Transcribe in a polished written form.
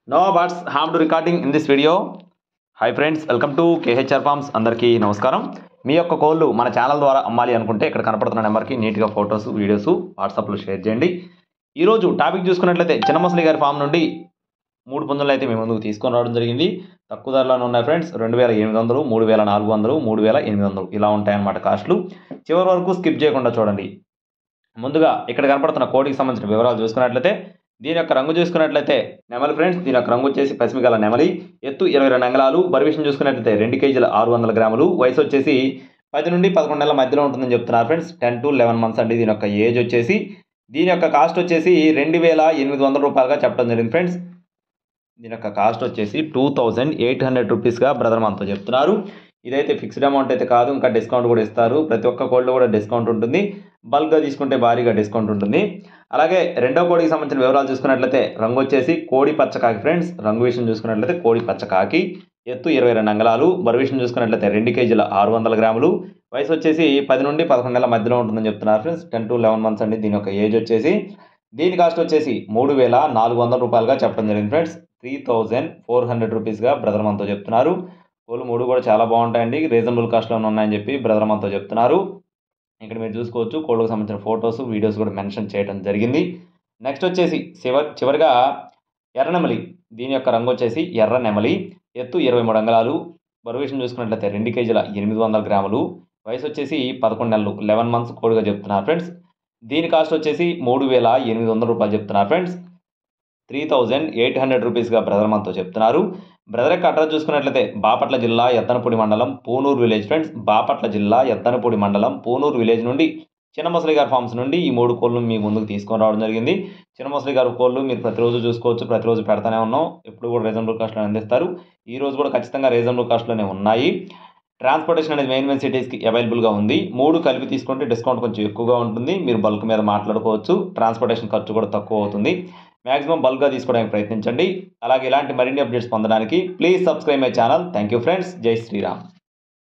No butts harm to recording in this video. Hi friends, welcome to KHR forms. అందరికీ నమస్కారం. మీ యొక్క కోళ్ళు మన ఛానల్ ద్వారా అమ్మాలి అనుకుంటే ఇక్కడ కనపడుతున్న నెంబర్కి నీట్గా ఫొటోస్ వీడియోస్ వాట్సాప్లో షేర్ చేయండి. ఈరోజు టాపిక్ చూసుకున్నట్లయితే చిన్నమసలి గారి ఫామ్ నుండి 3 పుంజులు అయితే మేము ముందుకు తీసుకొని రావడం జరిగింది. తక్కువ ధరలోనే ఉన్నాయి ఫ్రెండ్స్. 2800, 3400, 3800 ఇలా ఉంటాయన్నమాట కాస్ట్లు. చివరి వరకు స్కిప్ చేయకుండా చూడండి. ముందుగా ఇక్కడ కనపడుతున్న కోడికి సంబంధించిన వివరాలు చూసుకున్నట్లయితే దీని యొక్క రంగు చూసుకున్నట్లయితే నెమలి ఫ్రెండ్స్. దీని యొక్క రంగు వచ్చేసి పసిమిగల నెమలి. ఎత్తు 22 అంగుళాలు. బరువు చూసుకున్నట్లయితే 2 కేజీల 600 గ్రాములు. వయసు వచ్చేసి 10 నుండి 11 నెలల మధ్యలో ఉంటుందని చెప్తున్నారు ఫ్రెండ్స్. 10 to 11 మంత్స్ అండి దీని యొక్క ఏజ్ వచ్చేసి. దీని యొక్క కాస్ట్ వచ్చేసి 2800 రూపాయలుగా చెప్పడం జరిగింది ఫ్రెండ్స్. దీని యొక్క కాస్ట్ వచ్చేసి 2800 రూపీస్గా బ్రదర్ మనతో చెప్తున్నారు. ఇదైతే ఫిక్స్డ్ అమౌంట్ అయితే కాదు, ఇంకా డిస్కౌంట్ కూడా ఇస్తారు. ప్రతి ఒక్క కోడిలో కూడా డిస్కౌంట్ ఉంటుంది. బల్క్గా తీసుకుంటే భారీగా డిస్కౌంట్ ఉంటుంది. అలాగే రెండో కోడికి సంబంధించిన వివరాలు చూసుకున్నట్లయితే రంగు వచ్చేసి కోడి పచ్చకాకి ఫ్రెండ్స్. రంగు విషయం చూసుకున్నట్లయితే కోడి పచ్చకాకి. ఎత్తు 22 అంగుళాలు. బరువు విషయం చూసుకున్నట్లయితే 2 కేజీల 600 గ్రాములు. వయసు వచ్చేసి 10 నుండి 11 నెలల మధ్యలో ఉంటుందని చెప్తున్నారు ఫ్రెండ్స్. 10 to 11 మంత్స్ అండి దీని యొక్క ఏజ్ వచ్చేసి. దీని కాస్ట్ వచ్చేసి 3400 రూపాయలుగా చెప్పడం జరిగింది ఫ్రెండ్స్. 3400 రూపీస్గా బ్రదర్ మనతో చెప్తున్నారు. కోళ్ళు 3 కూడా చాలా బాగుంటాయండి. రీజనబుల్ కాస్ట్లోనే ఉన్నాయని చెప్పి బ్రదర్ మనతో చెప్తున్నారు. ఇక్కడ మీరు చూసుకోవచ్చు కోళ్ళకు సంబంధించిన ఫొటోస్ వీడియోస్ కూడా మెన్షన్ చేయడం జరిగింది. నెక్స్ట్ వచ్చేసి చివరిగా ఎర్ర నెమలి. దీని యొక్క రంగు వచ్చేసి ఎర్ర నెమలి. ఎత్తు 23 అంగుళాలు. బరువు విషయం చూసుకున్నట్లయితే 2 కేజీల 800 గ్రాములు. వయసు వచ్చేసి 11 నెలలు 11 మంత్స్ కోడిగా చెప్తున్నారు ఫ్రెండ్స్. దీని కాస్ట్ వచ్చేసి 3800 రూపాయలు చెప్తున్నారు ఫ్రెండ్స్. 3800 రూపీస్గా బ్రదర్ మనతో చెప్తున్నారు. బ్రదర్ యొక్క అడ్రస్ చూసుకున్నట్లయితే బాపట్ల జిల్లా ఎద్దనపూడి మండలం పూనూరు విలేజ్ ఫ్రెండ్స్. బాపట్ల జిల్లా ఎద్దనపూడి మండలం పూనూరు విలేజ్ నుండి చిన్నమసలి గారి ఫార్మ్స్ నుండి ఈ 3 కోళ్ళు మీ ముందుకు తీసుకొని రావడం జరిగింది. చిన్నమసలి గారి కోళ్ళు మీరు ప్రతిరోజు చూసుకోవచ్చు. ప్రతిరోజు పెడతానే ఉన్నాం. ఎప్పుడు కూడా రీజనబుల్ కాస్ట్లో అందిస్తారు. ఈ రోజు కూడా ఖచ్చితంగా రీజనబుల్ కాస్ట్లోనే ఉన్నాయి. ట్రాన్స్పోర్టేషన్ అనేది మెయిన్ సిటీస్కి అవైలబుల్గా ఉంది. 3 కలిపి తీసుకుంటే డిస్కౌంట్ కొంచెం ఎక్కువగా ఉంటుంది. మీరు బల్క్ మీద మాట్లాడుకోవచ్చు. ట్రాన్స్పోర్టేషన్ ఖర్చు కూడా తక్కువ అవుతుంది. మ్యాక్సిమం బల్క్గా తీసుకోవడానికి ప్రయత్నించండి. అలాగే ఇలాంటి మరిన్ని అప్డేట్స్ పొందడానికి please subscribe my channel. Thank you friends. జై శ్రీరామ్.